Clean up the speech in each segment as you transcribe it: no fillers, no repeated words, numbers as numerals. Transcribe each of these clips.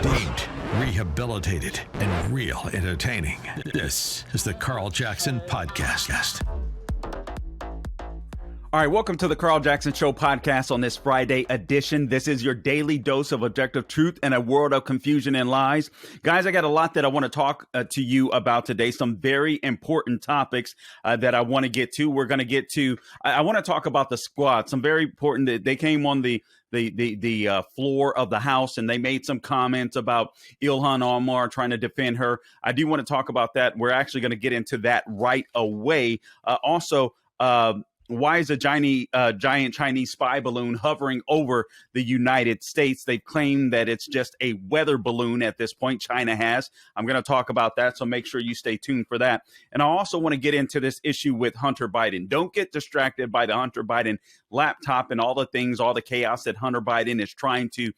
Redeemed, rehabilitated, and real entertaining. This is the Carl Jackson Podcast. All right, welcome to the Carl Jackson Show podcast on this Friday edition. This is your daily dose of objective truth in a world of confusion and lies. Guys, I got a lot that I want to talk to you about today. Some very important topics that I want to get to. We're going to get to, I want to talk about the squad. Some very important, that they came on the floor of the House and they made some comments about Ilhan Omar trying to defend her. I do want to talk about that. We're actually going to get into that right away. Why is a giant Chinese spy balloon hovering over the United States? They've claimed that it's just a weather balloon at this point. China has. I'm going to talk about that, so make sure you stay tuned for that. And I also want to get into this issue with Hunter Biden. Don't get distracted by the Hunter Biden laptop and all the things, all the chaos that Hunter Biden is trying to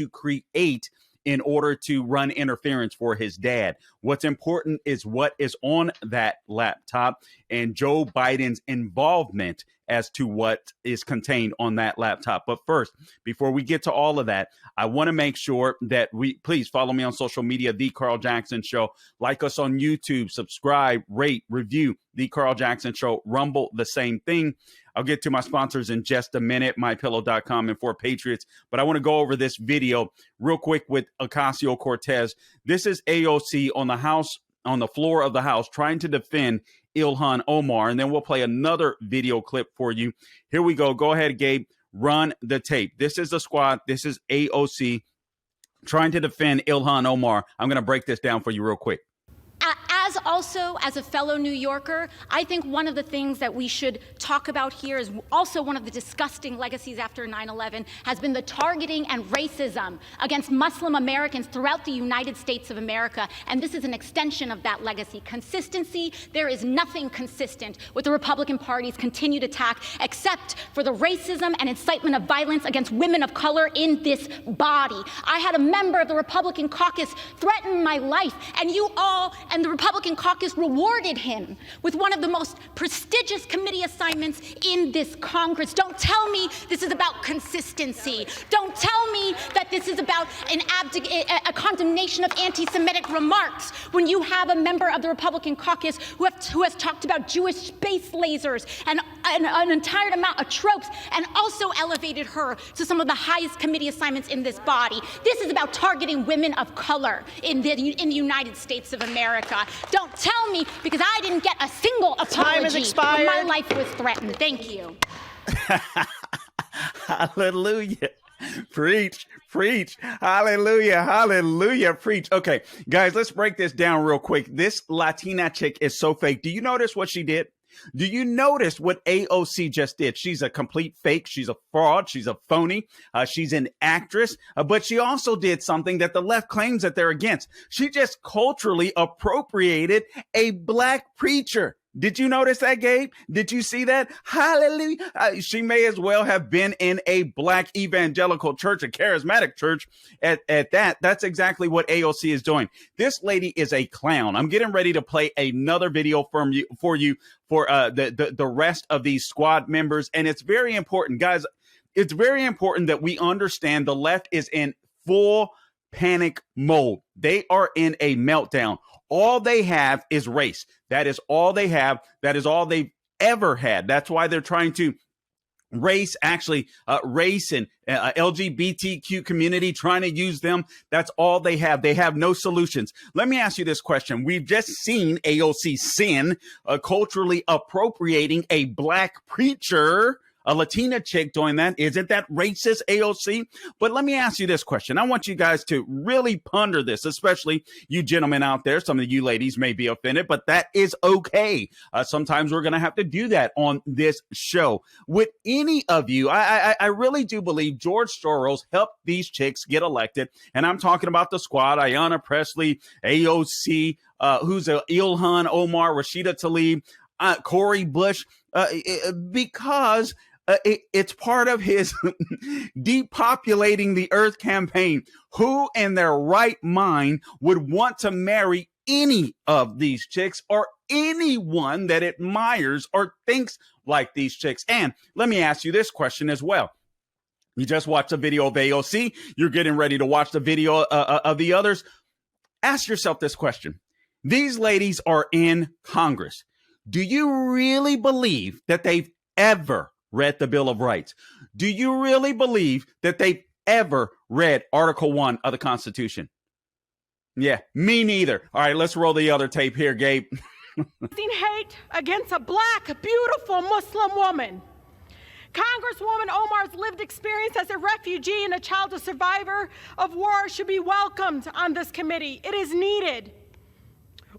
create in order to run interference for his dad. What's important is what is on that laptop and Joe Biden's involvement as to what is contained on that laptop. But first, before we get to all of that, I want to make sure that please follow me on social media, The Carl Jackson Show. Like us on YouTube, subscribe, rate, review, The Carl Jackson Show. Rumble, the same thing. I'll get to my sponsors in just a minute, MyPillow.com and 4Patriots. But I want to go over this video real quick with Ocasio-Cortez. This is AOC on the floor of the House, trying to defend Ilhan Omar. And then we'll play another video clip for you. Here we go. Go ahead, Gabe. Run the tape. This is the squad. This is AOC trying to defend Ilhan Omar. I'm going to break this down for you real quick. As a fellow New Yorker, I think one of the things that we should talk about here is also one of the disgusting legacies after 9/11 has been the targeting and racism against Muslim Americans throughout the United States of America. And this is an extension of that legacy. Consistency, there is nothing consistent with the Republican Party's continued attack except for the racism and incitement of violence against women of color in this body. I had a member of the Republican caucus threaten my life, and you all and the Republican caucus rewarded him with one of the most prestigious committee assignments in this Congress. Don't tell me this is about consistency. Don't tell me that this is about a condemnation of anti-Semitic remarks when you have a member of the Republican caucus who has talked about Jewish space lasers and an entire amount of tropes and also elevated her to some of the highest committee assignments in this body. This is about targeting women of color in the United States of America. Don't tell me, because I didn't get a single apology when my life was threatened. Thank you. Hallelujah. Preach. Hallelujah. Preach. Okay, guys, let's break this down real quick. This Latina chick is so fake. Do you notice what she did? Do you notice what AOC just did? She's a complete fake. She's a fraud. She's a phony. She's an actress. But she also did something that the left claims that they're against. She just culturally appropriated a black preacher. Did you notice that, Gabe? Did you see that? Hallelujah. She may as well have been in a black evangelical church, a charismatic church at that. That's exactly what AOC is doing. This lady is a clown. I'm getting ready to play another video for the rest of these squad members. And it's very important, guys. It's very important that we understand the left is in full panic mode. They are in a meltdown. All they have is race. That is all they have. That is all they've ever had. That's why they're trying to race and LGBTQ community, trying to use them. That's all they have. They have no solutions. Let me ask you this question. We've just seen AOC sin culturally appropriating a black preacher, a Latina chick doing that. Isn't that racist, AOC? But let me ask you this question. I want you guys to really ponder this, especially you gentlemen out there. Some of you ladies may be offended, but that is okay. Sometimes we're going to have to do that on this show. Would any of you, I really do believe George Soros helped these chicks get elected. And I'm talking about the squad, Ayanna Pressley, AOC, who's Ilhan Omar, Rashida Tlaib, Cori Bush, because it's part of his depopulating the earth campaign. Who in their right mind would want to marry any of these chicks or anyone that admires or thinks like these chicks? And let me ask you this question as well. You just watched a video of AOC. You're getting ready to watch the video of the others. Ask yourself this question. These ladies are in Congress. Do you really believe that they've ever read the Bill of Rights? Do you really believe that they've ever read Article 1 of the Constitution? Yeah, me neither. All right, let's roll the other tape here, Gabe. Hate against a black, beautiful Muslim woman. Congresswoman Omar's lived experience as a refugee and a child of survivor of war should be welcomed on this committee. It is needed.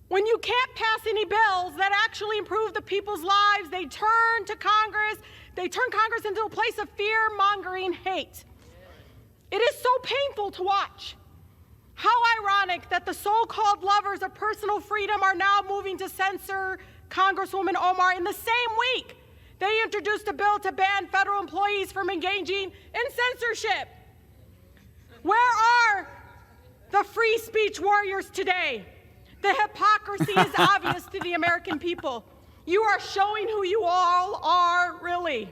When you can't pass any bills that actually improve the people's lives, they turn to Congress. They turn Congress into a place of fear-mongering hate. It is so painful to watch. How ironic that the so-called lovers of personal freedom are now moving to censor Congresswoman Omar in the same week they introduced a bill to ban federal employees from engaging in censorship. Where are the free speech warriors today? The hypocrisy is obvious to the American people. You are showing who you all are, really.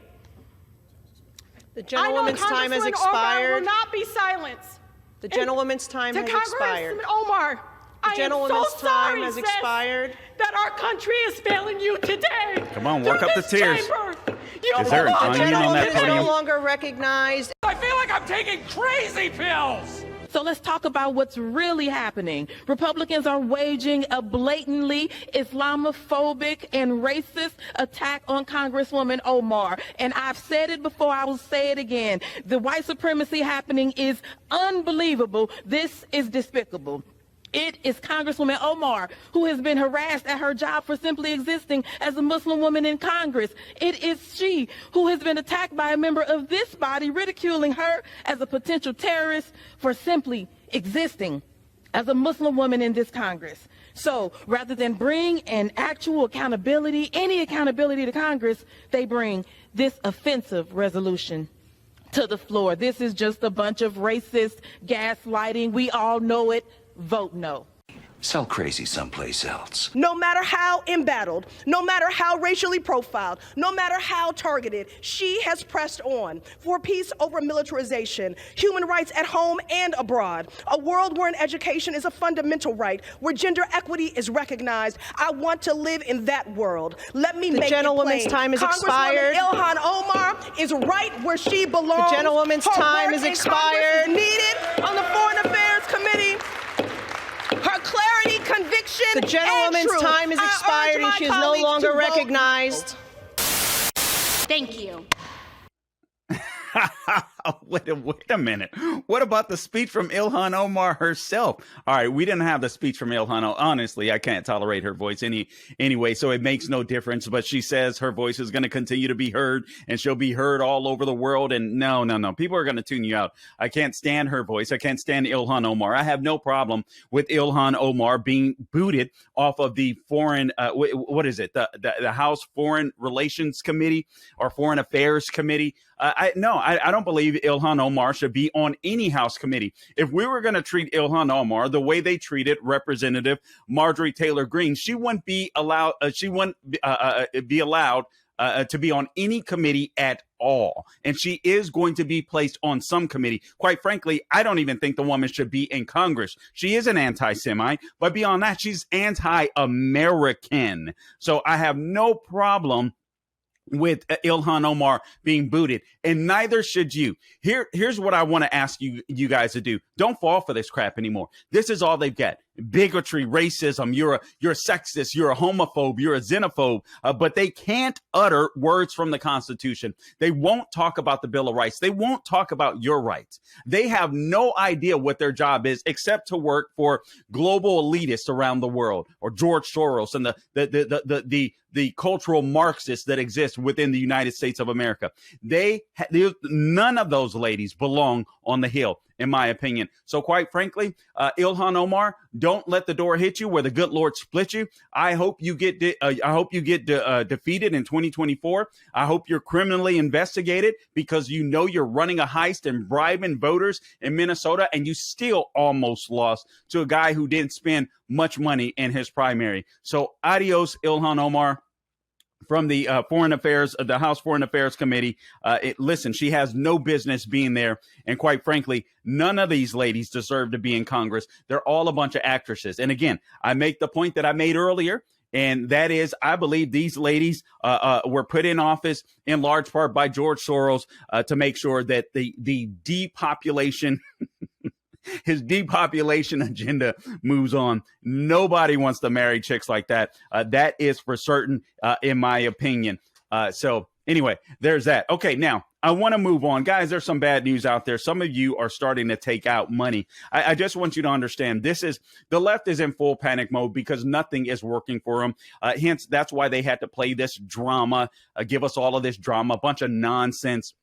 The gentlewoman's time has expired. Omar will not be silenced. The gentlewoman's time has expired. To Omar, the gentlewoman's time has expired. That our country is failing you today. Come on, work up the tears. Is there an onion on that The gentlewoman is podium? no longer recognized. I feel like I'm taking crazy pills. So let's talk about what's really happening. Republicans are waging a blatantly Islamophobic and racist attack on Congresswoman Omar. And I've said it before, I will say it again. The white supremacy happening is unbelievable. This is despicable. It is Congresswoman Omar who has been harassed at her job for simply existing as a Muslim woman in Congress. It is she who has been attacked by a member of this body, ridiculing her as a potential terrorist for simply existing as a Muslim woman in this Congress. So rather than bring an actual accountability, any accountability to Congress, they bring this offensive resolution to the floor. This is just a bunch of racist gaslighting. We all know it. Vote no. Sell crazy someplace else. No matter how embattled, no matter how racially profiled, no matter how targeted, she has pressed on for peace over militarization, human rights at home and abroad, a world where an education is a fundamental right, where gender equity is recognized. I want to live in that world. Let me make it plain. The gentlewoman's time has expired. Ilhan Omar is right where she belongs. The gentlewoman's time has expired. Needed on the Foreign Affairs Committee. Her clarity, conviction, the gentlewoman's and truth. time has expired and she is no longer recognized. Thank you. Wait a minute. What about the speech from Ilhan Omar herself? All right, we didn't have the speech from Ilhan. Honestly, I can't tolerate her voice anyway, so it makes no difference. But she says her voice is going to continue to be heard, and she'll be heard all over the world. And no. People are going to tune you out. I can't stand her voice. I can't stand Ilhan Omar. I have no problem with Ilhan Omar being booted off of the foreign, what is it? The House Foreign Relations Committee or Foreign Affairs Committee. I don't believe Ilhan Omar should be on any House committee. If we were going to treat Ilhan Omar the way they treated Representative Marjorie Taylor Greene, she wouldn't be allowed. Be allowed to be on any committee at all. And she is going to be placed on some committee. Quite frankly, I don't even think the woman should be in Congress. She is an anti-Semite, but beyond that, she's anti-American. So I have no problem with Ilhan Omar being booted, and neither should you. Here's what I want to ask you guys to do. Don't fall for this crap anymore. This is all they've got. Bigotry, racism, you're a sexist, you're a homophobe, you're a xenophobe, but they can't utter words from the Constitution. They won't talk about the Bill of Rights. They won't talk about your rights. They have no idea what their job is except to work for global elitists around the world, or George Soros and the cultural Marxists that exist within the United States of America. None of those ladies belong on the Hill, in my opinion. So quite frankly, Ilhan Omar, don't let the door hit you where the good Lord split you. I hope you get defeated in 2024. I hope you're criminally investigated because you know you're running a heist and bribing voters in Minnesota, and you still almost lost to a guy who didn't spend much money in his primary. So adios, Ilhan Omar. from the the House Foreign Affairs Committee. Listen, she has no business being there. And quite frankly, none of these ladies deserve to be in Congress. They're all a bunch of actresses. And again, I make the point that I made earlier. And that is, I believe these ladies were put in office in large part by George Soros to make sure that the depopulation his depopulation agenda moves on. Nobody wants to marry chicks like that. That is for certain, in my opinion. So anyway, there's that. Okay, now I want to move on. Guys, there's some bad news out there. Some of you are starting to take out money. I just want you to understand the left is in full panic mode because nothing is working for them. Hence, that's why they had to play this drama, give us all of this drama, a bunch of nonsense.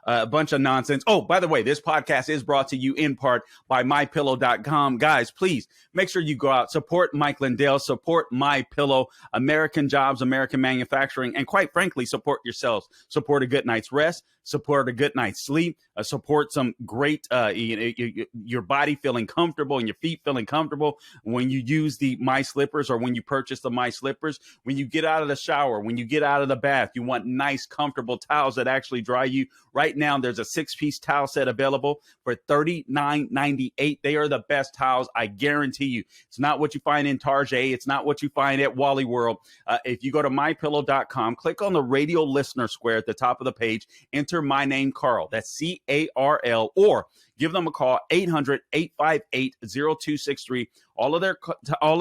A bunch of nonsense. Oh, by the way, this podcast is brought to you in part by MyPillow.com. Guys, please make sure you go out, support Mike Lindell, support MyPillow, American jobs, American manufacturing, and quite frankly, support yourselves. Support a good night's rest, support a good night's sleep, support some great, your body feeling comfortable and your feet feeling comfortable when you use the My Slippers, or when you purchase the My Slippers. When you get out of the shower, when you get out of the bath, you want nice, comfortable towels that actually dry you. Right now, there's a 6-piece towel set available for $39.98. They are the best towels, I guarantee you. It's not what you find in Target. It's not what you find at Wally World. If you go to mypillow.com, click on the radio listener square at the top of the page, enter my name, Carl. That's CARL, or give them a call, 800-858-0263. All of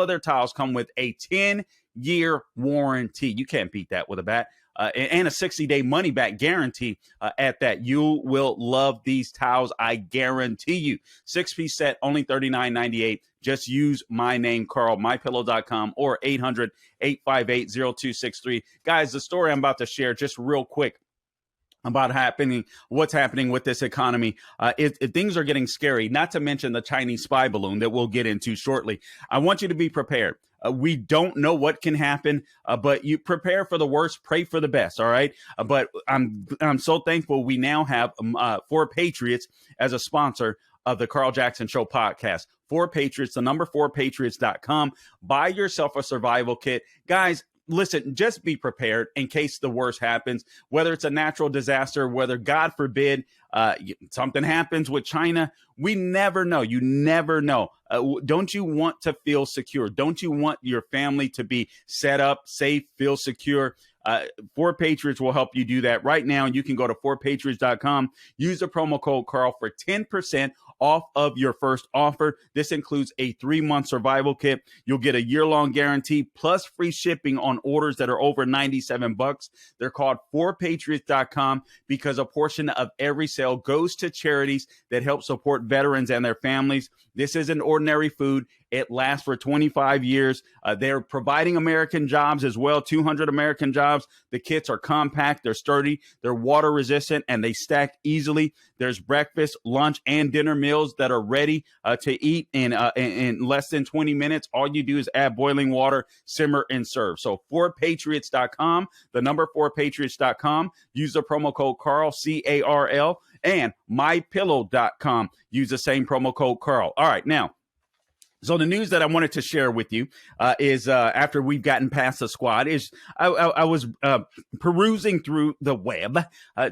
their towels come with a 10-year warranty. You can't beat that with a bat. And a 60-day money-back guarantee at that. You will love these towels, I guarantee you. 6-piece set, only $39.98. Just use my name, Carl, mypillow.com, or 800-858-0263. Guys, the story I'm about to share, just real quick, about what's happening with this economy. Things are getting scary, not to mention the Chinese spy balloon that we'll get into shortly. I want you to be prepared. We don't know what can happen, but you prepare for the worst, pray for the best. All right. But I'm so thankful we now have 4 Patriots as a sponsor of the Carl Jackson Show podcast. 4 Patriots, the number 4patriots.com. Buy yourself a survival kit. Guys, listen, just be prepared in case the worst happens, whether it's a natural disaster, whether, God forbid, something happens with China. We never know. You never know. Don't you want to feel secure? Don't you want your family to be set up, safe, feel secure? 4 Patriots will help you do that. Right now, you can go to 4patriots.com, use the promo code Carl for 10% off of your first offer. This includes a 3-month survival kit. You'll get a year-long guarantee plus free shipping on orders that are over $97. They're called 4patriots.com because a portion of every sale goes to charities that help support veterans and their families. This isn't ordinary food. It lasts for 25 years. They're providing American jobs as well, 200 American jobs. The kits are compact, they're sturdy, they're water resistant, and they stack easily. There's breakfast, lunch, and dinner meals that are ready to eat in less than 20 minutes. All you do is add boiling water, simmer, and serve. So 4patriots.com, the number 4patriots.com. Use the promo code Carl, C-A-R-L, and mypillow.com. Use the same promo code Carl. All right, now, so the news that I wanted to share with you is after we've gotten past the squad is I was perusing through the web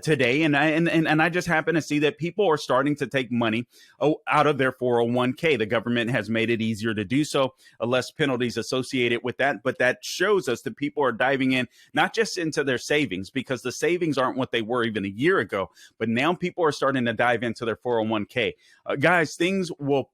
today, and I just happened to see that people are starting to take money out of their 401k. The government has made it easier to do so, less penalties associated with that. But that shows us that people are diving in, not just into their savings, because the savings aren't what they were even a year ago, but now people are starting to dive into their 401k. Guys, things will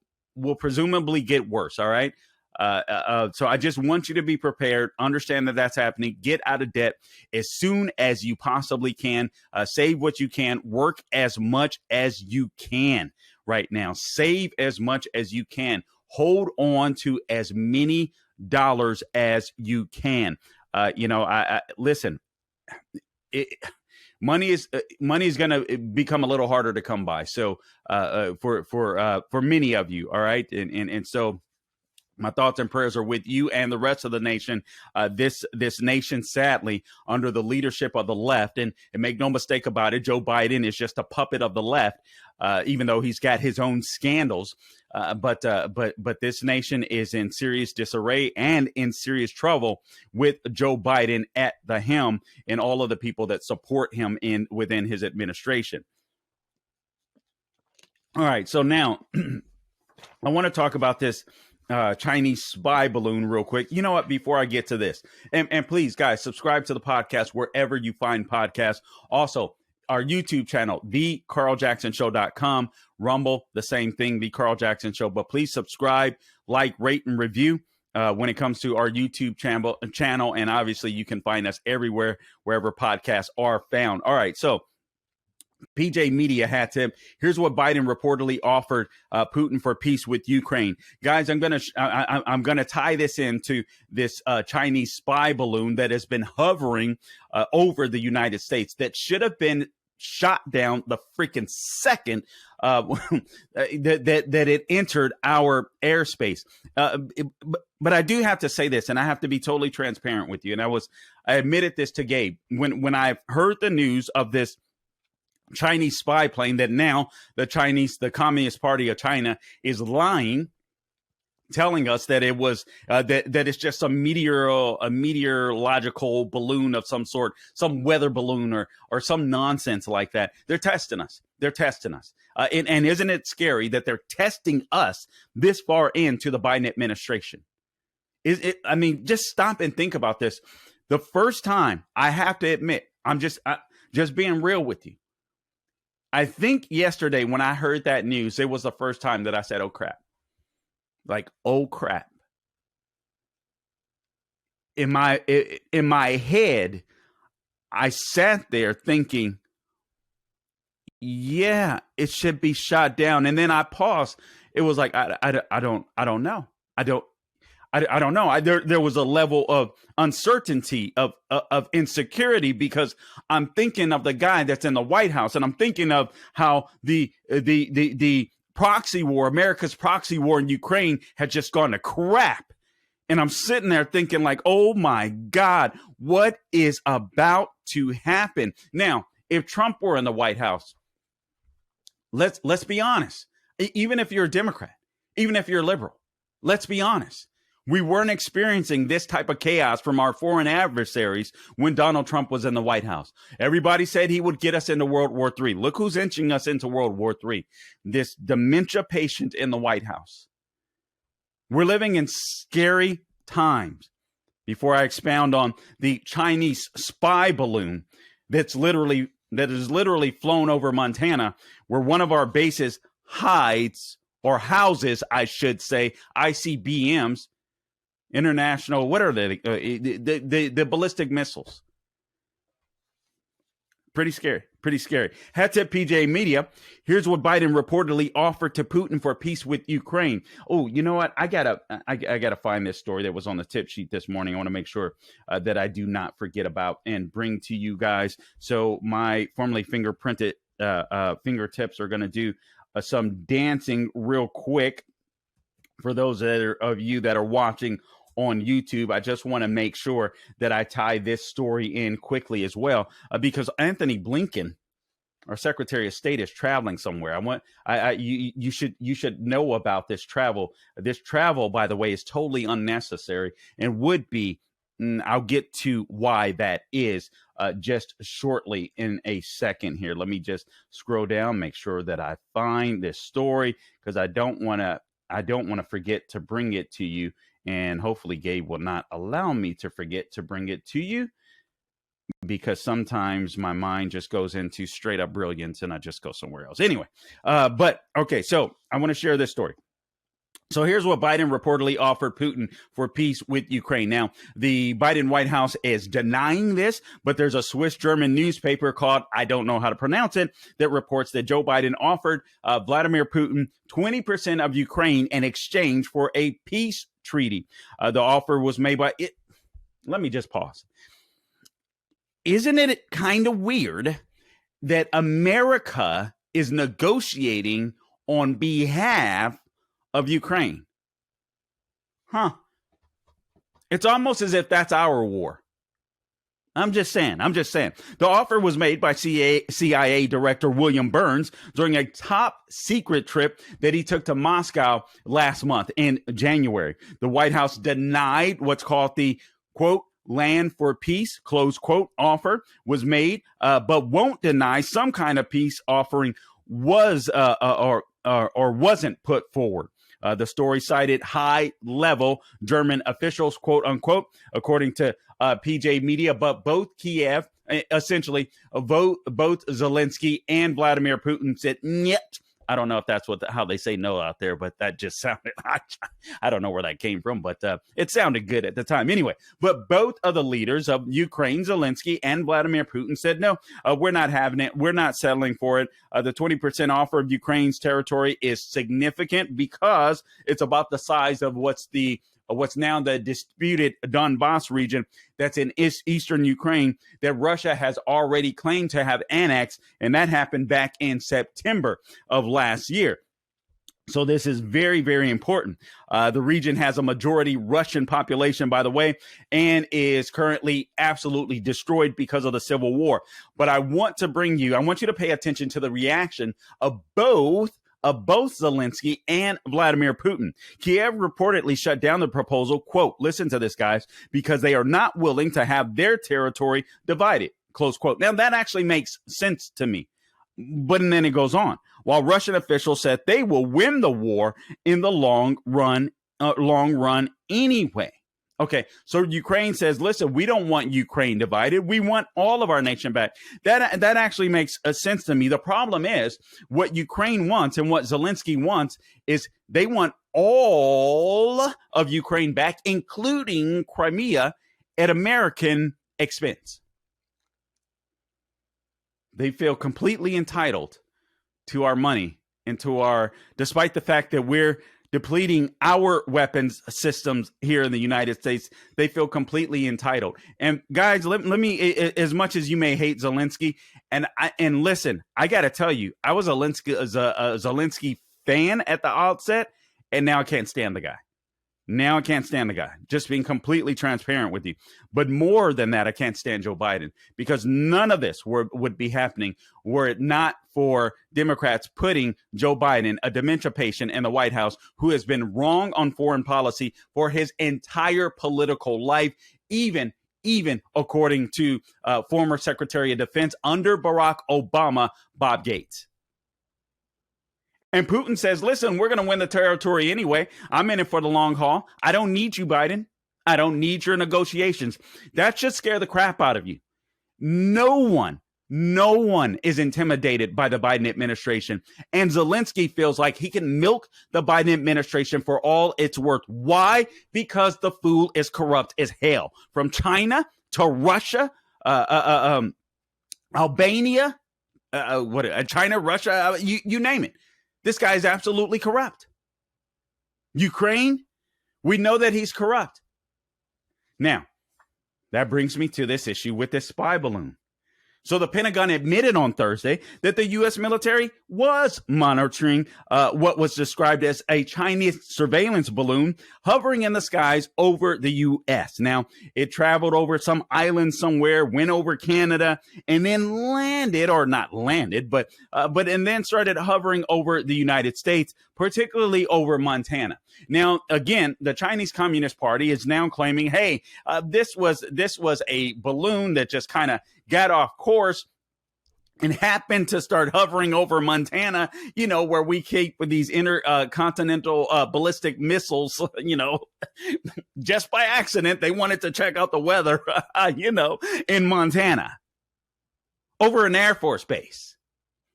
presumably get worse. All right. So I just want you to be prepared. Understand that that's happening. Get out of debt as soon as you possibly can. Save what you can. Work as much as you can right now. Save as much as you can. Hold on to as many dollars as you can. Listen. Money is going to become a little harder to come by. So for many of you, all right, and so My thoughts and prayers are with you and the rest of the nation. This nation, sadly, under the leadership of the left, and make no mistake about it, Joe Biden is just a puppet of the left, even though he's got his own scandals. But this nation is in serious disarray and in serious trouble with Joe Biden at the helm and all of the people that support him within his administration. All right, so now I want to talk about this Chinese spy balloon real quick. You know what? Before I get to this, and please, guys, subscribe to the podcast wherever you find podcasts. Also, our YouTube channel, thecarljacksonshow.com, Rumble, the same thing, The Carl Jackson Show. But please subscribe, like, rate, and review when it comes to our YouTube channel. And obviously, you can find us everywhere, wherever podcasts are found. All right, so PJ Media hat tip. Here's what Biden reportedly offered Putin for peace with Ukraine. Guys, I'm gonna tie this into this Chinese spy balloon that has been hovering over the United States that should have been shot down the freaking second that it entered our airspace. But I do have to say this, and I have to be totally transparent with you. And I admitted this to Gabe when I heard the news of this Chinese spy plane that now the Communist Party of China is lying, telling us that it was that it's just a meteorological balloon of some sort, some weather balloon or some nonsense like that. They're testing us. And isn't it scary that they're testing us this far into the Biden administration? I mean, just stop and think about this. The first time, I have to admit, I'm just being real with you. I think yesterday when I heard that news, it was the first time that I said, oh, crap. Like, oh, crap. In my head, I sat there thinking, yeah, it should be shot down. And then I paused. It was like, I don't know. I don't know. There was a level of uncertainty, of insecurity, because I'm thinking of the guy that's in the White House, and I'm thinking of how the proxy war, America's proxy war in Ukraine, had just gone to crap. And I'm sitting there thinking like, oh my God, what is about to happen? Now, if Trump were in the White House, let's be honest. Even if you're a Democrat, even if you're a liberal, let's be honest. We weren't experiencing this type of chaos from our foreign adversaries when Donald Trump was in the White House. Everybody said he would get us into World War III. Look who's inching us into World War III. This dementia patient in the White House. We're living in scary times. Before I expound on the Chinese spy balloon that is literally flown over Montana, where one of our bases hides, or houses, I should say, ICBMs, international, what are they? The ballistic missiles. Pretty scary. Hats at PJ Media. Here's what Biden reportedly offered to Putin for peace with Ukraine. Oh, you know what? I gotta find this story that was on the tip sheet this morning. I want to make sure that I do not forget about and bring to you guys. So my formerly fingerprinted fingertips are going to do some dancing real quick. For those of you that are watching on YouTube, I just want to make sure that I tie this story in quickly as well, because Anthony Blinken, our Secretary of State, is traveling somewhere. You should know about this travel. This travel, by the way, is totally unnecessary and would be. I'll get to why that is just shortly in a second here. Let me just scroll down, make sure that I find this story, because I don't want to forget to bring it to you. And hopefully Gabe will not allow me to forget to bring it to you, because sometimes my mind just goes into straight up brilliance and I just go somewhere else. Anyway, but okay, so I want to share this story. So here's what Biden reportedly offered Putin for peace with Ukraine. Now, the Biden White House is denying this, but there's a Swiss-German newspaper called, I don't know how to pronounce it, that reports that Joe Biden offered Vladimir Putin 20% of Ukraine in exchange for a peace treaty. The offer was made by it. Let me just pause. Isn't it kind of weird that America is negotiating on behalf of Ukraine? It's almost as if that's our war. I'm just saying. The offer was made by CIA Director William Burns during a top secret trip that he took to Moscow last month in January. The White House denied what's called the, quote, land for peace, close quote, offer was made, but won't deny some kind of peace offering was or wasn't put forward. The story cited high-level German officials, quote unquote, according to PJ Media, but both Kiev, essentially, both Zelensky and Vladimir Putin said, "Niet." I don't know if that's how they say no out there, but that just sounded, I don't know where that came from, but it sounded good at the time. Anyway, but both of the leaders of Ukraine, Zelensky and Vladimir Putin said, no, we're not having it. We're not settling for it. The 20% offer of Ukraine's territory is significant because it's about the size of what's now the disputed Donbass region that's in eastern Ukraine that Russia has already claimed to have annexed, and that happened back in September of last year. So this is very, very important. The region has a majority Russian population, by the way, and is currently absolutely destroyed because of the civil war. But I want you to pay attention to the reaction of both Zelensky and Vladimir Putin. Kiev reportedly shut down the proposal, quote, listen to this, guys, because they are not willing to have their territory divided, close quote. Now, that actually makes sense to me. But then it goes on. While Russian officials said they will win the war in the long run anyway. Okay, so Ukraine says, listen, we don't want Ukraine divided. We want all of our nation back. That actually makes sense to me. The problem is what Ukraine wants and what Zelensky wants is they want all of Ukraine back, including Crimea, at American expense. They feel completely entitled to our money and despite the fact that we're depleting our weapons systems here in the United States, they feel completely entitled. And guys, let me, as much as you may hate Zelensky, and listen, I got to tell you, I was a Zelensky fan at the outset, and now I can't stand the guy. Just being completely transparent with you. But more than that, I can't stand Joe Biden, because none of this would be happening were it not for Democrats putting Joe Biden, a dementia patient in the White House who has been wrong on foreign policy for his entire political life, even according to former Secretary of Defense under Barack Obama, Bob Gates. And Putin says, listen, we're going to win the territory anyway. I'm in it for the long haul. I don't need you, Biden. I don't need your negotiations. That should scare the crap out of you. No one is intimidated by the Biden administration. And Zelensky feels like he can milk the Biden administration for all it's worth. Why? Because the fool is corrupt as hell. From China to Russia, Albania, China, Russia, you name it. This guy is absolutely corrupt. Ukraine, we know that he's corrupt. Now, that brings me to this issue with this spy balloon. So the Pentagon admitted on Thursday that the U.S. military was monitoring what was described as a Chinese surveillance balloon hovering in the skies over the U.S. Now, it traveled over some island somewhere, went over Canada, and then landed, or not landed, but and then started hovering over the United States, particularly over Montana. Now, again, the Chinese Communist Party is now claiming, hey, this was a balloon that just kind of got off course and happened to start hovering over Montana, where we keep these intercontinental ballistic missiles, just by accident. They wanted to check out the weather, in Montana over an Air Force base.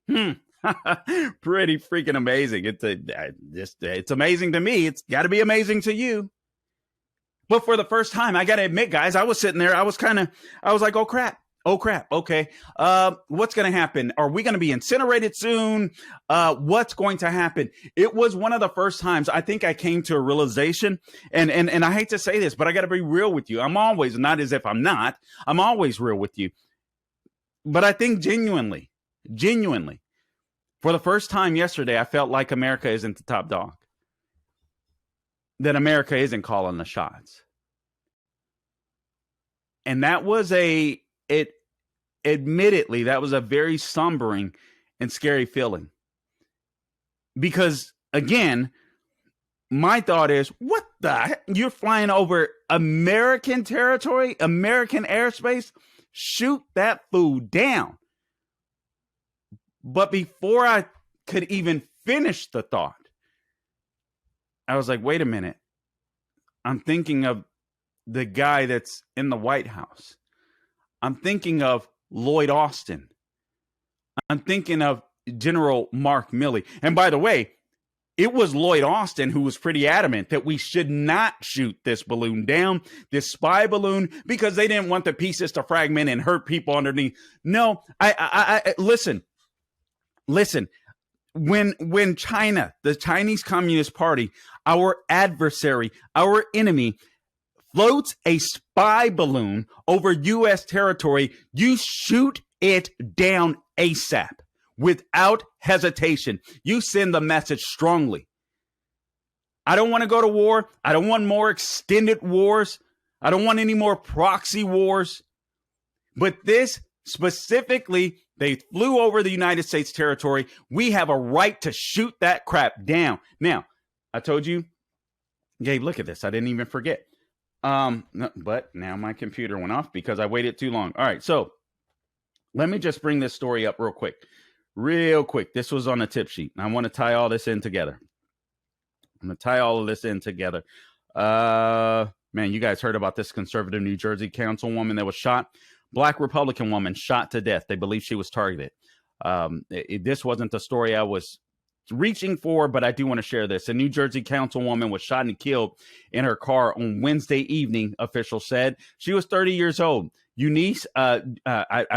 Pretty freaking amazing. It's amazing to me. It's got to be amazing to you. But for the first time, I got to admit, guys, I was sitting there. I was like, oh, crap. Okay. What's going to happen? Are we going to be incinerated soon? What's going to happen? It was one of the first times I think I came to a realization, and I hate to say this, but I got to be real with you. I'm always, not as if I'm not, I'm always real with you. But I think genuinely, for the first time yesterday, I felt like America isn't the top dog. that America isn't calling the shots. And that was admittedly, that was a very sombering and scary feeling. Because, again, my thought is, what the heck? You're flying over American territory, American airspace? Shoot that fool down. But before I could even finish the thought, I was like, wait a minute. I'm thinking of the guy that's in the White House. I'm thinking of Lloyd Austin. I'm thinking of General Mark Milley. And by the way, it was Lloyd Austin who was pretty adamant that we should not shoot this balloon down, this spy balloon, because they didn't want the pieces to fragment and hurt people underneath. No, I listen. When China, the Chinese Communist Party, our adversary, our enemy, floats a spy balloon over U.S. territory, you shoot it down ASAP without hesitation. You send the message strongly. I don't want to go to war. I don't want more extended wars. I don't want any more proxy wars. But this specifically, they flew over the United States territory. We have a right to shoot that crap down. Now, I told you, Gabe, look at this. I didn't even forget. But now my computer went off because I waited too long. All right, so let me just bring this story up real quick. This was on a tip sheet. I want to tie all this in together. I'm going to tie all of this in together. Man, you guys heard about this conservative New Jersey councilwoman that was shot. Black Republican woman shot to death. They believe she was targeted. This wasn't the story I was reaching for, but I do want to share this. A New Jersey councilwoman was shot and killed in her car on Wednesday evening, officials said. She was 30 years old. Eunice, I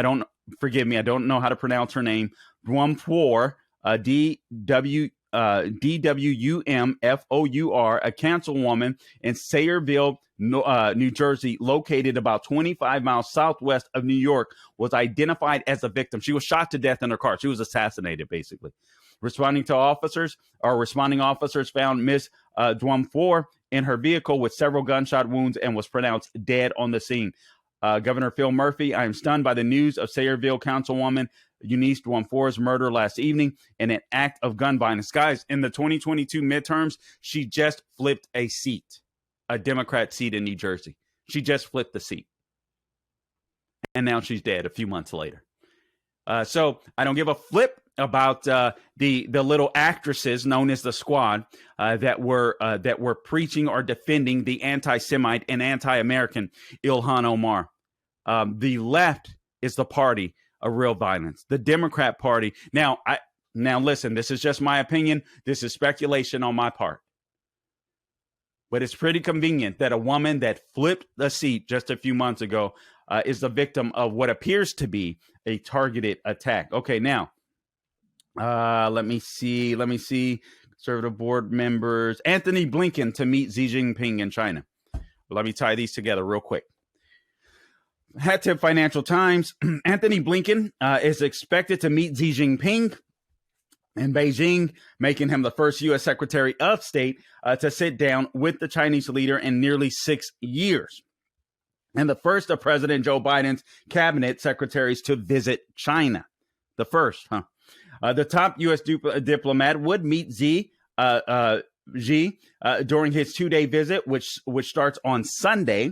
don't know how to pronounce her name. Dwumfour, DWUMFOUR, a councilwoman in Sayreville, New Jersey, located about 25 miles southwest of New York, was identified as a victim. She was shot to death in her car. She was assassinated, basically. Responding officers found Ms. Dwumfour in her vehicle with several gunshot wounds and was pronounced dead on the scene. Governor Phil Murphy, I am stunned by the news of Sayreville councilwoman Eunice Dwumfour's murder last evening in an act of gun violence. Guys, in the 2022 midterms, she just flipped a seat, a Democrat seat in New Jersey. She just flipped the seat. And now she's dead a few months later. So I don't give a flip about the little actresses known as the Squad that were preaching or defending the anti-Semite and anti-American Ilhan Omar. The left is the party of real violence. The Democrat Party. Now listen, this is just my opinion. This is speculation on my part. But it's pretty convenient that a woman that flipped the seat just a few months ago is the victim of what appears to be a targeted attack. Okay, now, let me see. Conservative board members. Anthony Blinken to meet Xi Jinping in China. Let me tie these together real quick. Hat tip Financial Times. Anthony Blinken is expected to meet Xi Jinping in Beijing, making him the first U.S. Secretary of State to sit down with the Chinese leader in nearly 6 years. And the first of President Joe Biden's cabinet secretaries to visit China. The first, huh? The top U.S. diplomat would meet Xi during his 2-day visit, which starts on Sunday.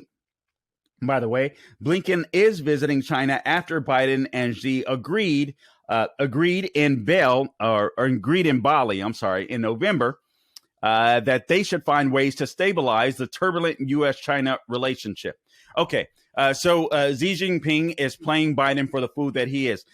By the way, Blinken is visiting China after Biden and Xi agreed in Bali, in November, that they should find ways to stabilize the turbulent U.S.-China relationship. Okay, so Xi Jinping is playing Biden for the fool that he is.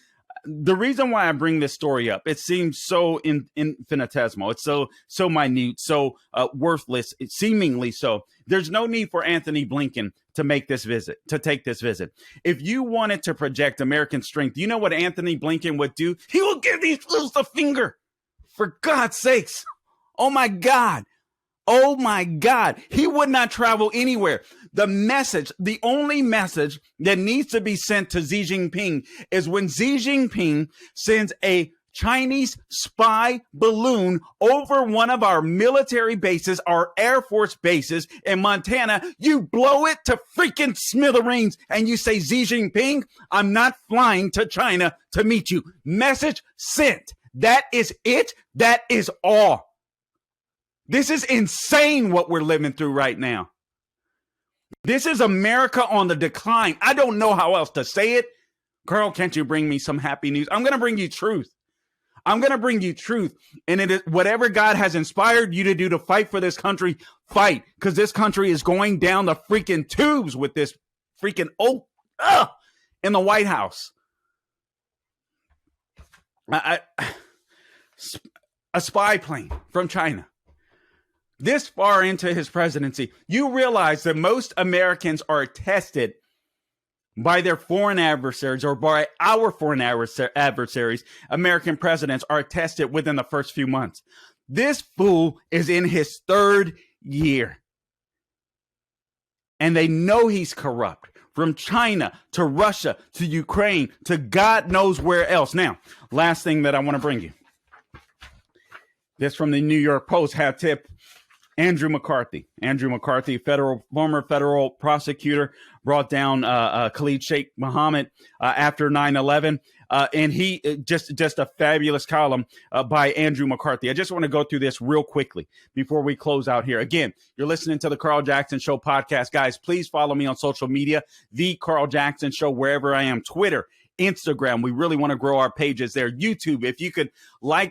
The reason why I bring this story up, it seems so infinitesimal. It's so minute, so worthless, seemingly so. There's no need for Anthony Blinken to take this visit. If you wanted to project American strength, you know what Anthony Blinken would do? He will give these fools the finger. For God's sakes. Oh my God. He would not travel anywhere. The only message that needs to be sent to Xi Jinping is when Xi Jinping sends a Chinese spy balloon over one of our military bases, our Air Force bases in Montana. You blow it to freaking smithereens and you say, Xi Jinping, I'm not flying to China to meet you. Message sent. That is it. That is all. This is insane what we're living through right now. This is America on the decline. I don't know how else to say it. Carl, can't you bring me some happy news? I'm going to bring you truth. I'm going to bring you truth. And it is whatever God has inspired you to do to fight for this country, fight. Because this country is going down the freaking tubes with this freaking in the White House. A spy plane from China. This far into his presidency, you realize that most Americans are tested by their foreign adversaries or by our foreign adversaries. American presidents are tested within the first few months. This fool is in his third year. And they know he's corrupt. From China to Russia to Ukraine to God knows where else. Now, last thing that I want to bring you. This from the New York Post, hat tip. Andrew McCarthy, former federal prosecutor, brought down Khalid Sheikh Mohammed after 9/11. And he just a fabulous column by Andrew McCarthy. I just want to go through this real quickly before we close out here. Again, you're listening to the Carl Jackson Show podcast. Guys, please follow me on social media, The Carl Jackson Show, wherever I am, Twitter, Instagram. We really want to grow our pages there. YouTube, if you could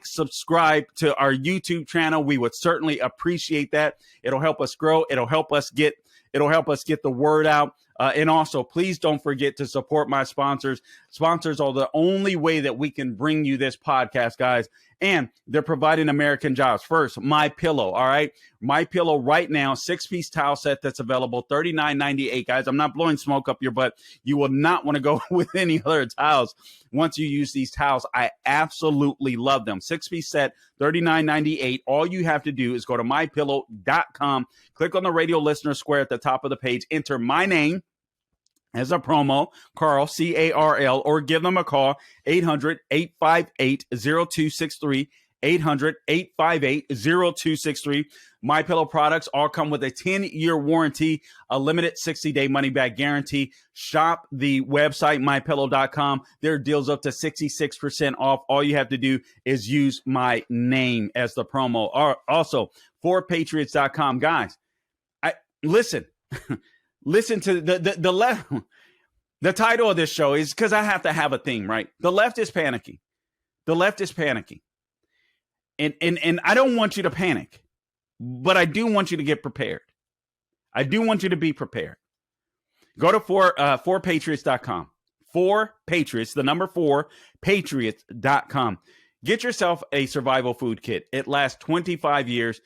subscribe to our YouTube channel, we would certainly appreciate that. It'll help us grow. It'll help us get the word out. And also, please don't forget to support my sponsors. Sponsors are the only way that we can bring you this podcast, guys. And they're providing American jobs. First, MyPillow, all right? MyPillow right now, 6-piece towel set that's available, $39.98, guys. I'm not blowing smoke up your butt. You will not want to go with any other towels once you use these towels. I absolutely love them. 6-piece set, $39.98. All you have to do is go to MyPillow.com, click on the radio listener square at the top of the page, enter my name as a promo, Carl, C-A-R-L, or give them a call, 800-858-0263, 800-858-0263. MyPillow products all come with a 10-year warranty, a limited 60-day money-back guarantee. Shop the website, MyPillow.com. There are deals up to 66% off. All you have to do is use my name as the promo. Also, forpatriots.com. Guys, listen. Listen to the left. The title of this show is because I have to have a theme, right? The left is panicking. The left is panicking. And I don't want you to panic, but I do want you to get prepared. I do want you to be prepared. Go to forpatriots.com. 4Patriots, the number 4, patriots.com. Get yourself a survival food kit. It lasts 25 years.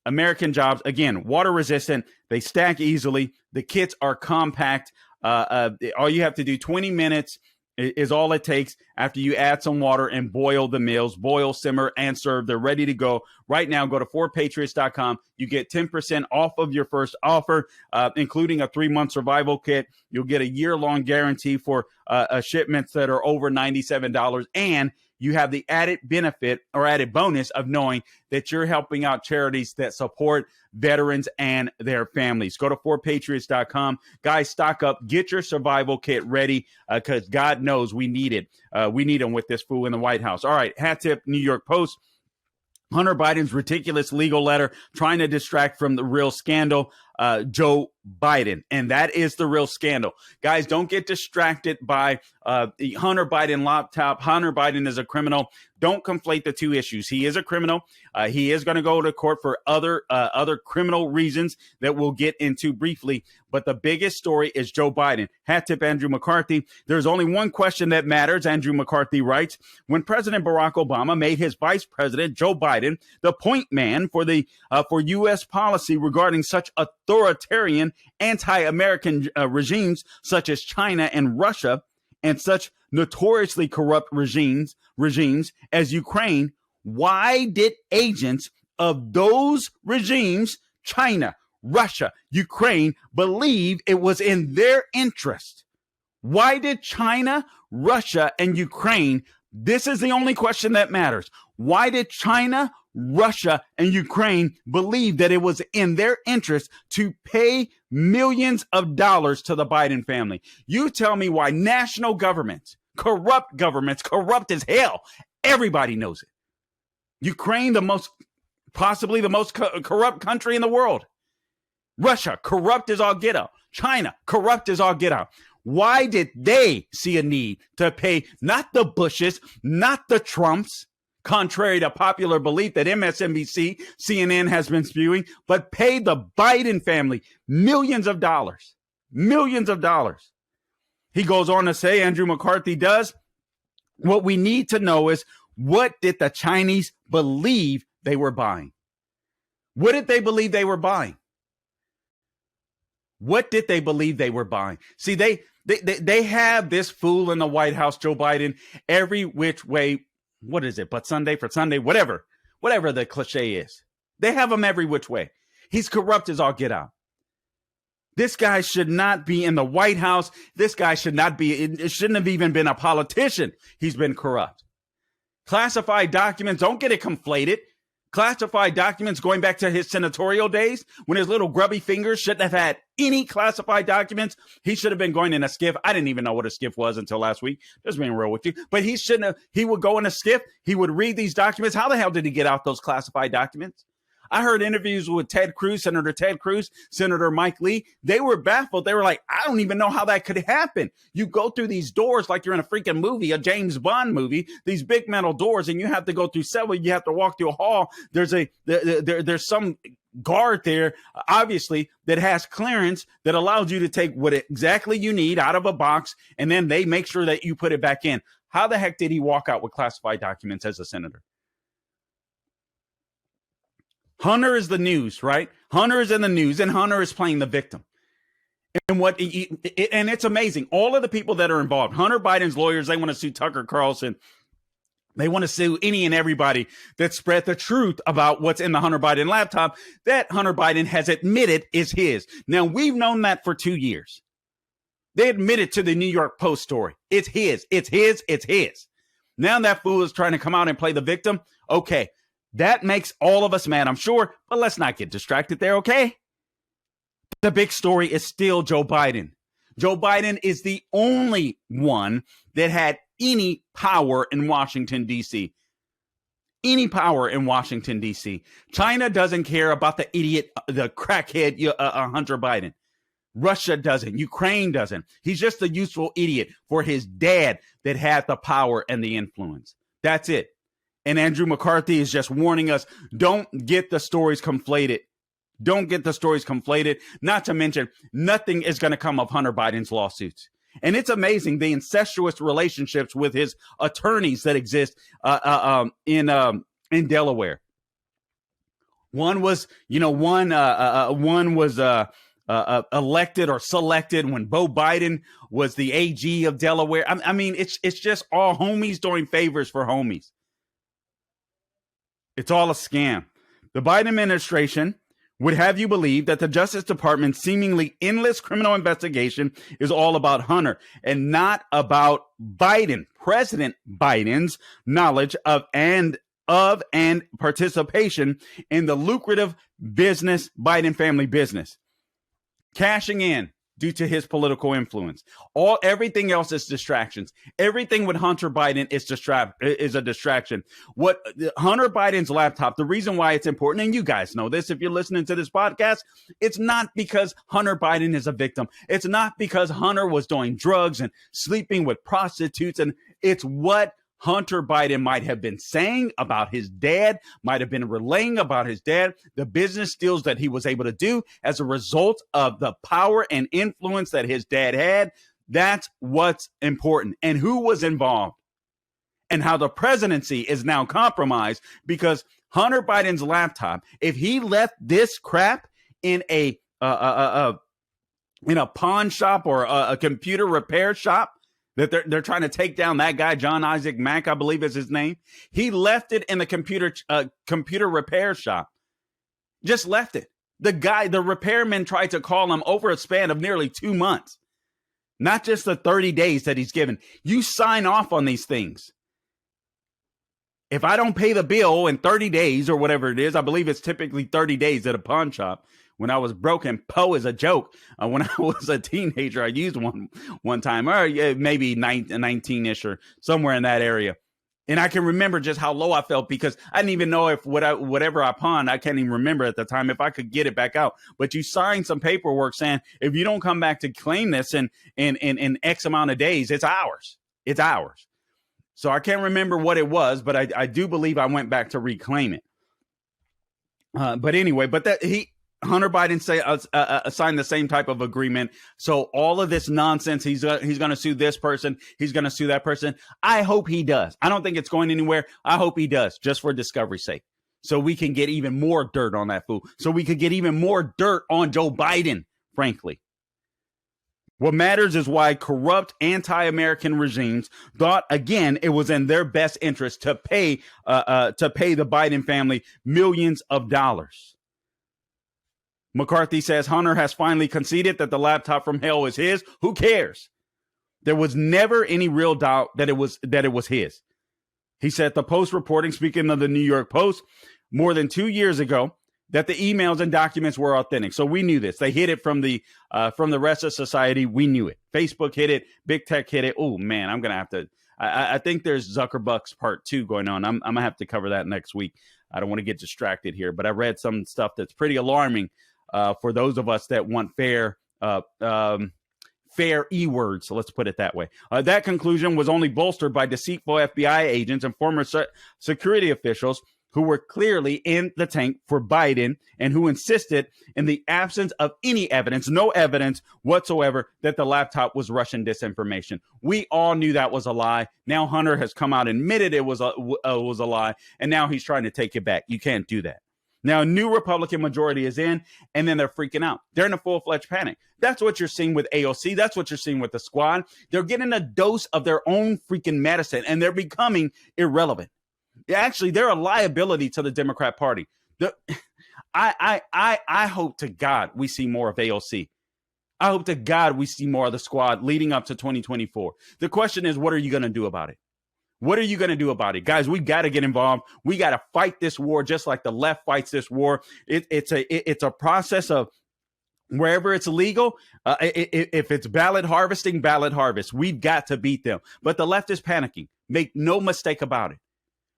American jobs, again, water resistant. They stack easily. The kits are compact. All you have to do, 20 minutes is all it takes after you add some water and boil the meals. Boil, simmer, and serve. They're ready to go. Right now, go to 4patriots.com. You get 10% off of your first offer, including a 3-month survival kit. You'll get a year-long guarantee for shipments that are over $97. And you have the added benefit or added bonus of knowing that you're helping out charities that support veterans and their families. Go to 4patriots.com. Guys, stock up. Get your survival kit ready because God knows we need it. We need them with this fool in the White House. All right, hat tip, New York Post. Hunter Biden's ridiculous legal letter trying to distract from the real scandal, Joe Biden. And that is the real scandal. Guys, don't get distracted by the Hunter Biden laptop. Hunter Biden is a criminal. Don't conflate the two issues. He is a criminal. He is going to go to court for other criminal reasons that we'll get into briefly. But the biggest story is Joe Biden. Hat tip Andrew McCarthy. There's only one question that matters, Andrew McCarthy writes. When President Barack Obama made his vice president, Joe Biden, the point man for U.S. policy regarding such authoritarian anti-American regimes such as China and Russia, and such notoriously corrupt regimes as Ukraine, why did agents of those regimes, China, Russia, Ukraine, believe it was in their interest? Why did China, Russia, and Ukraine This is the only question that matters. Why did China, Russia, and Ukraine believe that it was in their interest to pay millions of dollars to the Biden family? You tell me why national governments, corrupt as hell. Everybody knows it. Ukraine, possibly the most corrupt country in the world. Russia, corrupt as all get out. China, corrupt as all get out. Why did they see a need to pay not the Bushes, not the Trumps, contrary to popular belief that MSNBC, CNN has been spewing, but pay the Biden family millions of dollars? Millions of dollars. He goes on to say, Andrew McCarthy does, what we need to know is, what did the Chinese believe they were buying? What did they believe they were buying? What did they believe they were buying? See, they have this fool in the White House, Joe Biden, every which way. What is it? But Sunday for Sunday, whatever the cliche is. They have him every which way. He's corrupt as all get out. This guy should not be in the White House. This guy should not be, it shouldn't have even been a politician. He's been corrupt. Classified documents, don't get it conflated. Classified documents going back to his senatorial days when his little grubby fingers shouldn't have had any classified documents. He should have been going in a skiff. I didn't even know what a skiff was until last week. Just being real with you. But he shouldn't have. He would go in a skiff. He would read these documents. How the hell did he get out those classified documents? I heard interviews with Ted Cruz, Senator Ted Cruz, Senator Mike Lee. They were baffled. They were like, I don't even know how that could happen. You go through these doors like you're in a freaking movie, a James Bond movie, these big metal doors, and you have to go through several. You have to walk through a hall. There's some guard there, obviously, that has clearance that allows you to take what exactly you need out of a box, and then they make sure that you put it back in. How the heck did he walk out with classified documents as a senator? Hunter is the news, right? Hunter is in the news, and Hunter is playing the victim. And and it's amazing. All of the people that are involved, Hunter Biden's lawyers, they want to sue Tucker Carlson. They want to sue any and everybody that spread the truth about what's in the Hunter Biden laptop that Hunter Biden has admitted is his. Now, we've known that for 2 years. They admitted to the New York Post story. It's his. It's his. It's his. Now that fool is trying to come out and play the victim. Okay. That makes all of us mad, I'm sure, but let's not get distracted there, okay? The big story is still Joe Biden. Joe Biden is the only one that had any power in Washington, D.C. Any power in Washington, D.C. China doesn't care about the idiot, the crackhead Hunter Biden. Russia doesn't. Ukraine doesn't. He's just a useful idiot for his dad that had the power and the influence. That's it. And Andrew McCarthy is just warning us, don't get the stories conflated. Don't get the stories conflated. Not to mention, nothing is going to come of Hunter Biden's lawsuits. And it's amazing the incestuous relationships with his attorneys that exist in Delaware. One was, one was elected or selected when Beau Biden was the AG of Delaware. I mean, it's just all homies doing favors for homies. It's all a scam. The Biden administration would have you believe that the Justice Department's seemingly endless criminal investigation is all about Hunter and not about Biden, President Biden's knowledge of and participation in the lucrative business, Biden family business, cashing in due to his political influence. Everything else is distractions. Everything with Hunter Biden is a distraction. What Hunter Biden's laptop, the reason why it's important, and you guys know this if you're listening to this podcast, it's not because Hunter Biden is a victim. It's not because Hunter was doing drugs and sleeping with prostitutes, and it's what Hunter Biden might have been saying about his dad, might have been relaying about his dad, the business deals that he was able to do as a result of the power and influence that his dad had. That's what's important. And who was involved and how the presidency is now compromised because Hunter Biden's laptop, if he left this crap in a pawn shop or a computer repair shop, that they're trying to take down that guy, John Isaac Mack, I believe is his name. He left it in the computer repair shop. Just left it. The repairman tried to call him over a span of nearly 2 months. Not just the 30 days that he's given. You sign off on these things. If I don't pay the bill in 30 days or whatever it is, I believe it's typically 30 days at a pawn shop. When I was broken, Poe is a joke. When I was a teenager, I used one time, or maybe 19-ish or somewhere in that area. And I can remember just how low I felt because I didn't even know if whatever I pawned, I can't even remember at the time if I could get it back out. But you signed some paperwork saying if you don't come back to claim this in X amount of days, it's ours. It's ours. So I can't remember what it was, but I do believe I went back to reclaim it. But anyway, Hunter Biden signed the same type of agreement. So all of this nonsense, he's going to sue this person. He's going to sue that person. I hope he does. I don't think it's going anywhere. I hope he does, just for discovery's sake. So we can get even more dirt on that fool. So we could get even more dirt on Joe Biden, frankly. What matters is why corrupt anti-American regimes thought, again, it was in their best interest to pay the Biden family millions of dollars. McCarthy says Hunter has finally conceded that the laptop from hell is his. Who cares? There was never any real doubt that it was his. He said the Post reporting, speaking of the New York Post, more than 2 years ago, that the emails and documents were authentic. So we knew this. They hid it from the rest of society. We knew it. Facebook hid it. Big tech hid it. Oh man, I'm gonna have to. I think there's Zuckerbucks part 2 going on. I'm gonna have to cover that next week. I don't want to get distracted here, but I read some stuff that's pretty alarming for those of us that want fair e-words. So let's put it that way. That conclusion was only bolstered by deceitful FBI agents and former security officials who were clearly in the tank for Biden and who insisted, in the absence of any evidence, no evidence whatsoever, that the laptop was Russian disinformation. We all knew that was a lie. Now Hunter has come out and admitted it was a lie, and now he's trying to take it back. You can't do that. Now, a new Republican majority is in, and then they're freaking out. They're in a full-fledged panic. That's what you're seeing with AOC. That's what you're seeing with the squad. They're getting a dose of their own freaking medicine, and they're becoming irrelevant. Actually, they're a liability to the Democrat Party. I hope to God we see more of AOC. I hope to God we see more of the squad leading up to 2024. The question is, what are you going to do about it? What are you going to do about it? Guys, we got to get involved. We got to fight this war just like the left fights this war. It's a process of wherever it's legal. If it's ballot harvesting, ballot harvest. We've got to beat them. But the left is panicking. Make no mistake about it.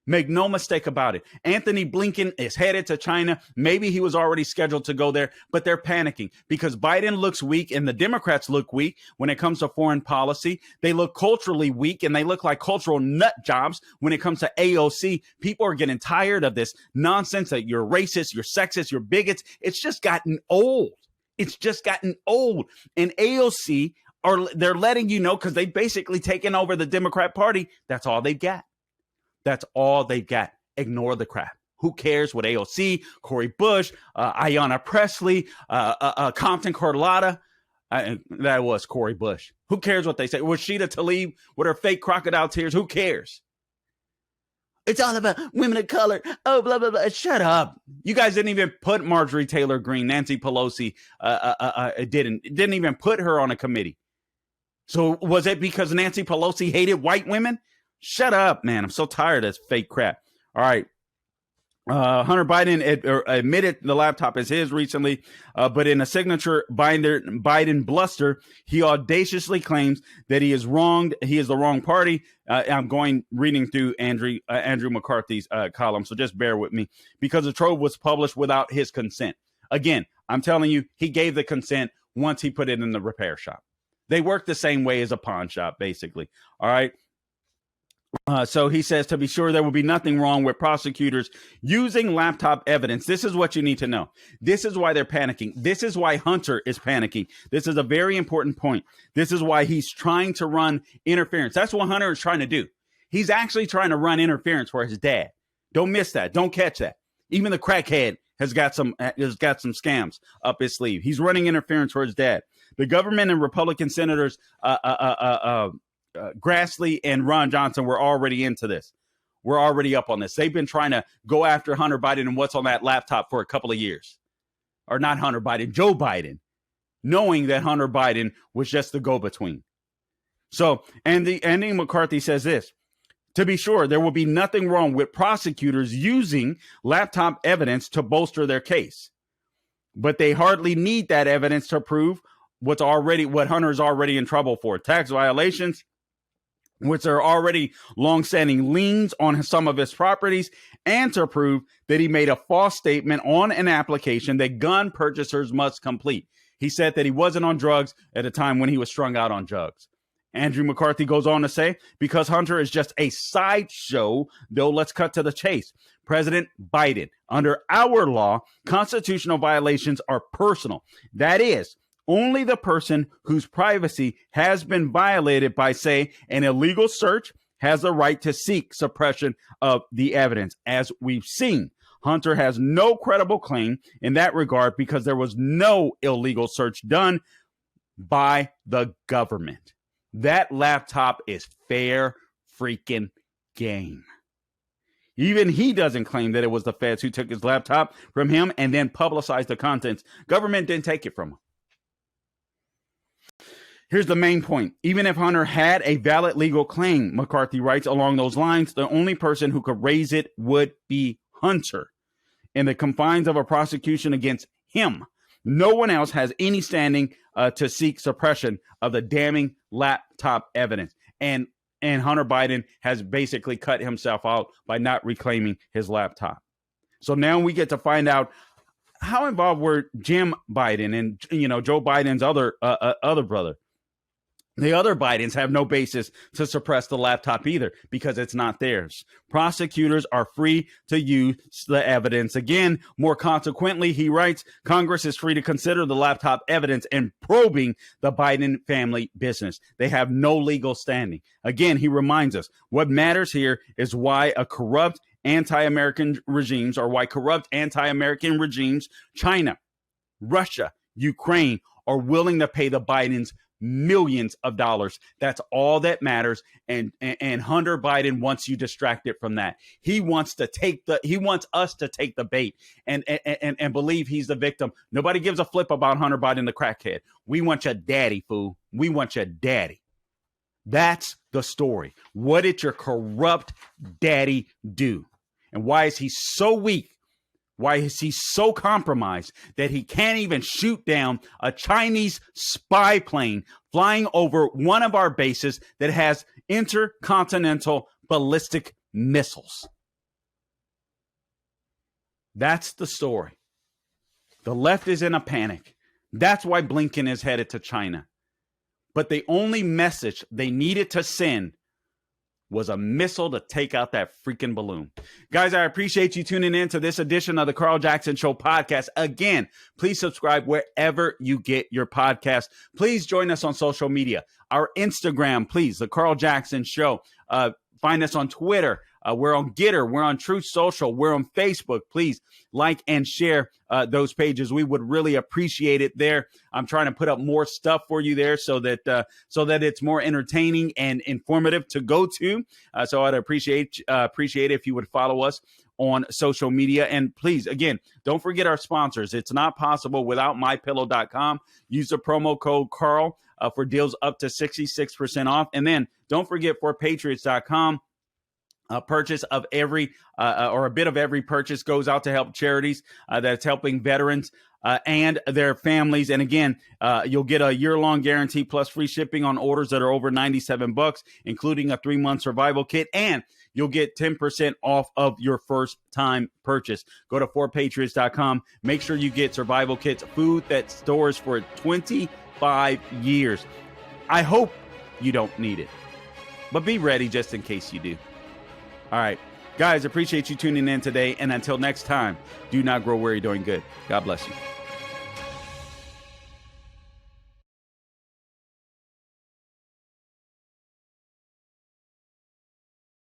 Make no mistake about it. Anthony Blinken is headed to China. Maybe he was already scheduled to go there, but they're panicking because Biden looks weak and the Democrats look weak when it comes to foreign policy. They look culturally weak and they look like cultural nut jobs when it comes to AOC. People are getting tired of this nonsense that you're racist, you're sexist, you're bigots. It's just gotten old. It's just gotten old. And AOC, they're letting you know because they've basically taken over the Democrat Party. That's all they've got. That's all they've got. Ignore the crap. Who cares what AOC, Cori Bush, Ayanna Pressley, Compton Carlotta, that was Cori Bush. Who cares what they say? Rashida Tlaib with her fake crocodile tears. Who cares? It's all about women of color. Oh, blah, blah, blah. Shut up. You guys didn't even put Marjorie Taylor Greene, Nancy Pelosi, didn't even put her on a committee. So was it because Nancy Pelosi hated white women? Shut up, man. I'm so tired of this fake crap. All right. Hunter Biden admitted the laptop is his recently, but in a signature Biden bluster, he audaciously claims that he is wronged. He is the wrong party. I'm reading through Andrew McCarthy's column, so just bear with me because the trove was published without his consent. Again, I'm telling you, he gave the consent once he put it in the repair shop. They work the same way as a pawn shop, basically. All right. So he says, to be sure, there will be nothing wrong with prosecutors using laptop evidence. This is what you need to know. This is why they're panicking. This is why Hunter is panicking. This is a very important point. This is why he's trying to run interference. That's what Hunter is trying to do. He's actually trying to run interference for his dad. Don't miss that. Don't catch that. Even the crackhead has got some scams up his sleeve. He's running interference for his dad. The government and Republican senators, Grassley and Ron Johnson were already into this. We're already up on this. They've been trying to go after Hunter Biden and what's on that laptop for a couple of years. Or not Hunter Biden, Joe Biden, knowing that Hunter Biden was just the go-between. So, Andy McCarthy says this. To be sure, there will be nothing wrong with prosecutors using laptop evidence to bolster their case, but they hardly need that evidence to prove what Hunter's already in trouble for: tax violations, which are already longstanding liens on some of his properties, and to prove that he made a false statement on an application that gun purchasers must complete. He said that he wasn't on drugs at a time when he was strung out on drugs. Andrew McCarthy goes on to say, because Hunter is just a sideshow, though, let's cut to the chase. President Biden, under our law, constitutional violations are personal. That is, only the person whose privacy has been violated by, say, an illegal search has the right to seek suppression of the evidence. As we've seen, Hunter has no credible claim in that regard because there was no illegal search done by the government. That laptop is fair freaking game. Even he doesn't claim that it was the feds who took his laptop from him and then publicized the contents. Government didn't take it from him. Here's the main point. Even if Hunter had a valid legal claim, McCarthy writes along those lines, the only person who could raise it would be Hunter. In the confines of a prosecution against him, no one else has any standing to seek suppression of the damning laptop evidence. And Hunter Biden has basically cut himself out by not reclaiming his laptop. So now we get to find out how involved were Jim Biden and, Joe Biden's other brother. The other Bidens have no basis to suppress the laptop either because it's not theirs. Prosecutors are free to use the evidence. Again, more consequently, he writes, Congress is free to consider the laptop evidence in probing the Biden family business. They have no legal standing. Again, he reminds us what matters here is why corrupt anti-American regimes, China, Russia, Ukraine, are willing to pay the Bidens millions of dollars. That's all that matters. And Hunter Biden wants you distracted from that. He wants us to take the bait and believe he's the victim. Nobody gives a flip about Hunter Biden, the crackhead. We want your daddy, fool. We want your daddy. That's the story. What did your corrupt daddy do? And why is he so weak? Why is he so compromised that he can't even shoot down a Chinese spy plane flying over one of our bases that has intercontinental ballistic missiles? That's the story. The left is in a panic. That's why Blinken is headed to China. But the only message they needed to send was a missile to take out that freaking balloon. Guys, I appreciate you tuning in to this edition of the Carl Jackson Show podcast. Again, please subscribe wherever you get your podcast. Please join us on social media. Our Instagram, please, the Carl Jackson Show. Find us on Twitter. We're on Getter. We're on Truth Social. We're on Facebook. Please like and share those pages. We would really appreciate it there. I'm trying to put up more stuff for you there so that it's more entertaining and informative to go to. So I'd appreciate it if you would follow us on social media. And please, again, don't forget our sponsors. It's not possible without mypillow.com. Use the promo code Carl for deals up to 66% off. And then don't forget forpatriots.com. A purchase of every or a bit of every purchase goes out to help charities that's helping veterans and their families. And again, you'll get a year-long guarantee plus free shipping on orders that are over $97, including a 3-month survival kit. And you'll get 10% off of your first time purchase. Go to forpatriots.com. Make sure you get survival kits, food that stores for 25 years. I hope you don't need it, but be ready just in case you do. All right, guys, appreciate you tuning in today. And until next time, do not grow weary doing good. God bless you.